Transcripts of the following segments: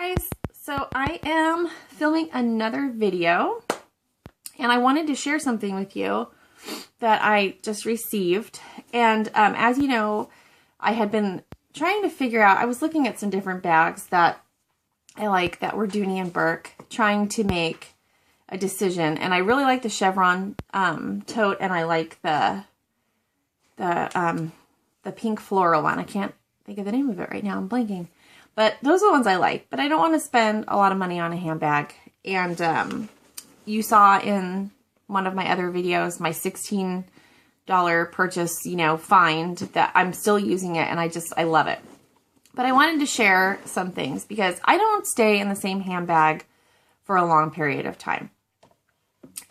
guys, so I am filming another video and I wanted to share something with you that I just received. And as you know, I had been trying to figure out, I was looking at some different bags that I like that were Dooney and Bourke, trying to make a decision. And I really like the chevron tote, and I like the pink floral one. I can't think of the name of it right now, I'm blanking. But those are the ones I like. But I don't want to spend a lot of money on a handbag. And you saw in one of my other videos, my $16 purchase, find that I'm still using it, and I love it. But I wanted to share some things because I don't stay in the same handbag for a long period of time.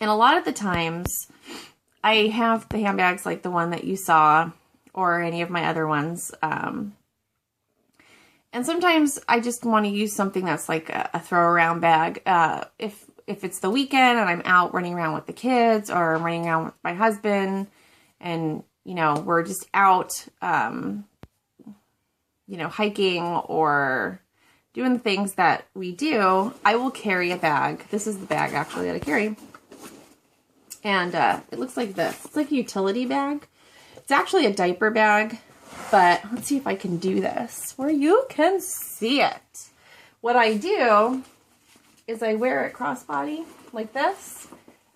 And a lot of the times I have the handbags like the one that you saw or any of my other ones. And sometimes I just want to use something that's like a throw around bag. If it's the weekend and I'm out running around with the kids, or I'm running around with my husband, and, we're just out, hiking or doing the things that we do, I will carry a bag. This is the bag actually that I carry. And it looks like this. It's like a utility bag. It's actually a diaper bag, but let's see if I can do this where you can see it. What I do is I wear it crossbody like this,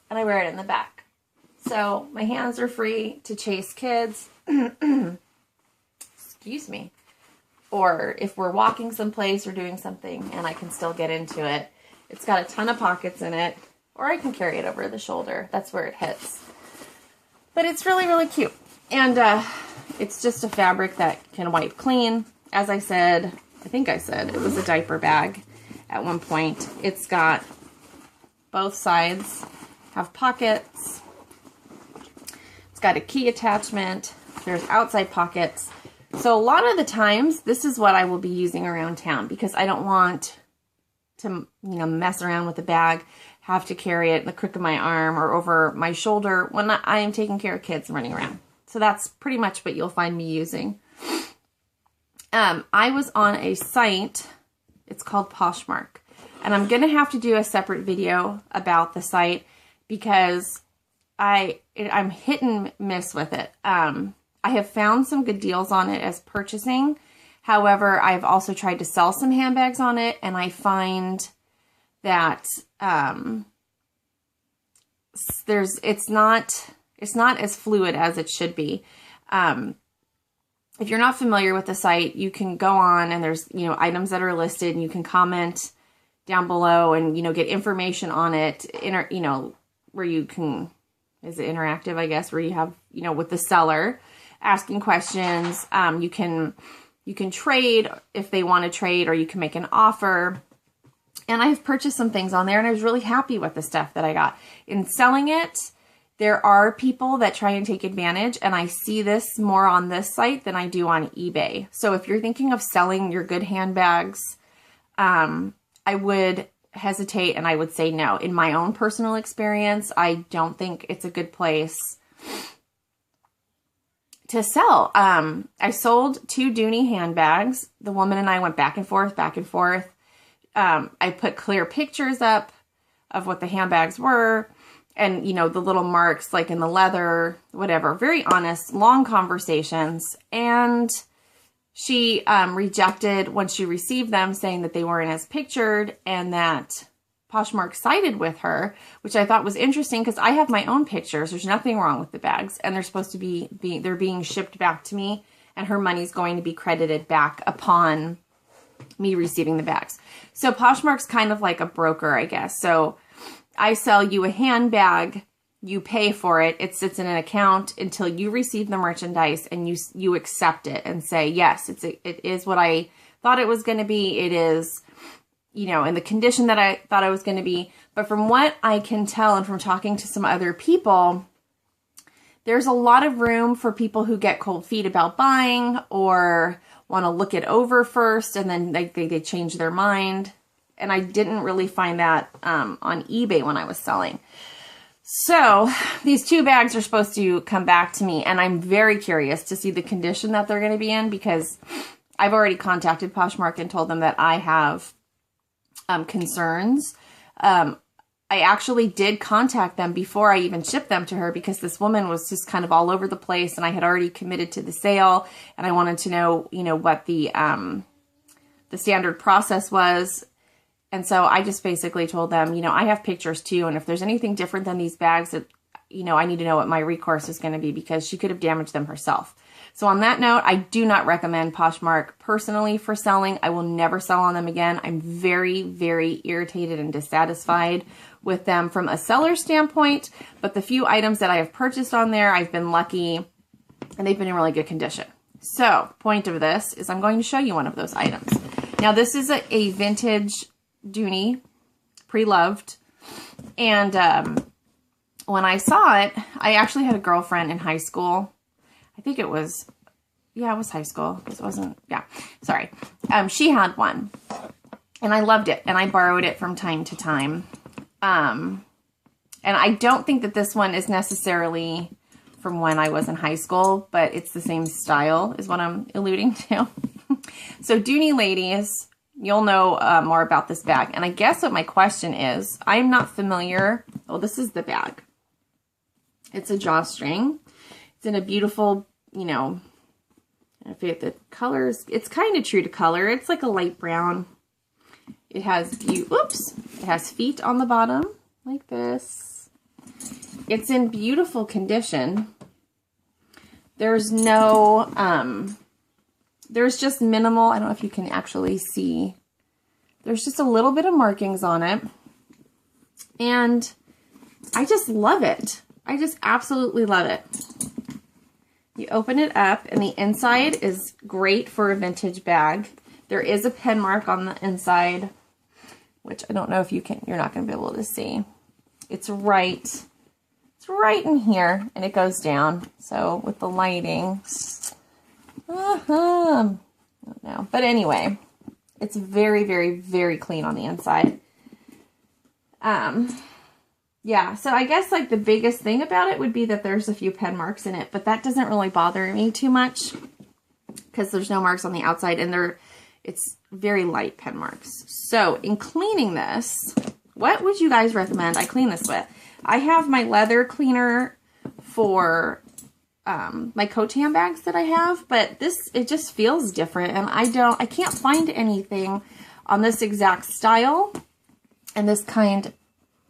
and I wear it in the back. So my hands are free to chase kids. Excuse me. Or if we're walking someplace or doing something and I can still get into it. It's got a ton of pockets in it, or I can carry it over the shoulder. That's where it hits. But it's really, really cute. And it's just a fabric that can wipe clean. As I said, I think I said it was a diaper bag at one point. It's got both sides have pockets. It's got a key attachment. There's outside pockets. So a lot of the times, this is what I will be using around town because I don't want to, mess around with the bag, have to carry it in the crook of my arm or over my shoulder when I am taking care of kids and running around. So that's pretty much what you'll find me using. I was on a site, it's called Poshmark, and I'm going to have to do a separate video about the site because I'm hit and miss with it. I have found some good deals on it as purchasing. However, I've also tried to sell some handbags on it, and I find that it's not as fluid as it should be. If you're not familiar with the site, you can go on and there's, items that are listed, and you can comment down below and, get information on it, where you can, is it interactive, I guess, where you have, with the seller asking questions. You can trade if they want to trade, or you can make an offer. And I've purchased some things on there, and I was really happy with the stuff that I got. In selling it, there are people that try and take advantage, and I see this more on this site than I do on eBay. So if you're thinking of selling your good handbags, I would hesitate, and I would say no. In my own personal experience, I don't think it's a good place to sell. I sold 2 Dooney handbags. The woman and I went back and forth, back and forth. I put clear pictures up of what the handbags were, and, the little marks like in the leather, whatever. Very honest, long conversations. And she rejected when she received them, saying that they weren't as pictured and that Poshmark sided with her, which I thought was interesting because I have my own pictures. There's nothing wrong with the bags, and they're supposed to they're being shipped back to me, and her money's going to be credited back upon me receiving the bags. So Poshmark's kind of like a broker, I guess. So I sell you a handbag, you pay for it, it sits in an account until you receive the merchandise, and you accept it and say, yes, it is what I thought it was going to be. It is, in the condition that I thought I was going to be. But from what I can tell, and from talking to some other people, there's a lot of room for people who get cold feet about buying, or want to look it over first, and then they change their mind. And I didn't really find that on eBay when I was selling. So these 2 bags are supposed to come back to me, and I'm very curious to see the condition that they're going to be in, because I've already contacted Poshmark and told them that I have concerns. I actually did contact them before I even shipped them to her because this woman was just kind of all over the place and I had already committed to the sale and I wanted to know, you know, what the standard process was. And so I just basically told them, you know, I have pictures too. And if there's anything different than these bags, that, you know, I need to know what my recourse is going to be because she could have damaged them herself. So on that note, I do not recommend Poshmark personally for selling. I will never sell on them again. I'm very, very irritated and dissatisfied with them from a seller standpoint. But the few items that I have purchased on there, I've been lucky and they've been in really good condition. So point of this is I'm going to show you one of those items. Now this is a vintage Dooney, pre-loved. And when I saw it, I actually had a girlfriend in high school. I think it was, yeah, it was high school. It wasn't, yeah, sorry. She had one and I loved it and I borrowed it from time to time. And I don't think that this one is necessarily from when I was in high school, but it's the same style is what I'm alluding to. So Dooney ladies, you'll know more about this bag. And I guess what my question is, I'm not familiar. Oh, this is the bag. It's a drawstring. It's in a beautiful, you know, I forget the colors. It's kind of true to color. It's like a light brown. It has, it has feet on the bottom like this. It's in beautiful condition. There's no, there's just minimal, I don't know if you can actually see. There's just a little bit of markings on it. And I just love it. I just absolutely love it. You open it up and the inside is great for a vintage bag. There is a pen mark on the inside, which I don't know if you can, you're not going to be able to see. It's right in here and it goes down. So with the lighting, I don't know. But anyway, it's very, very, very clean on the inside. Yeah, so I guess like the biggest thing about it would be that there's a few pen marks in it, but that doesn't really bother me too much because there's no marks on the outside and it's very light pen marks. So in cleaning this, what would you guys recommend I clean this with? I have my leather cleaner for my Coach handbags that I have, but it just feels different and I can't find anything on this exact style and this kind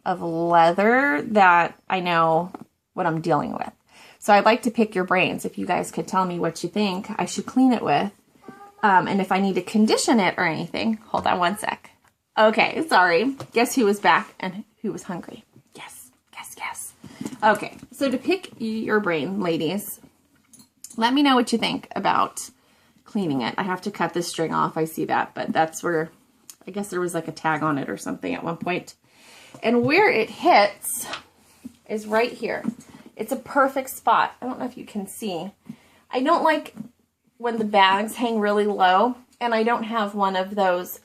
of leather that I know what I'm dealing with. So I'd like to pick your brains if you guys could tell me what you think I should clean it with. And if I need to condition it or anything. Hold on one sec. Okay, sorry. Guess who was back and who was hungry? Yes. Okay, so to pick your brain, ladies, let me know what you think about cleaning it. I have to cut this string off. I see that, but that's where, I guess there was like a tag on it or something at one point. And where it hits is right here. It's a perfect spot. I don't know if you can see. I don't like when the bags hang really low, and I don't have one of those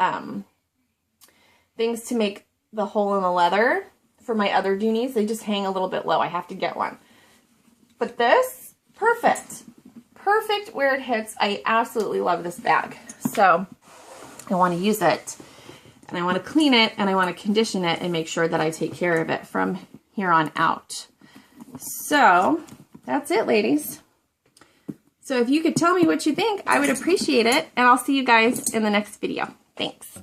things to make the hole in the leather for my other Dooneys. They just hang a little bit low. I have to get one. But this, perfect. Perfect where it hits. I absolutely love this bag. So I want to use it. And I want to clean it and I want to condition it and make sure that I take care of it from here on out. So that's it, ladies. So if you could tell me what you think, I would appreciate it. And I'll see you guys in the next video. Thanks.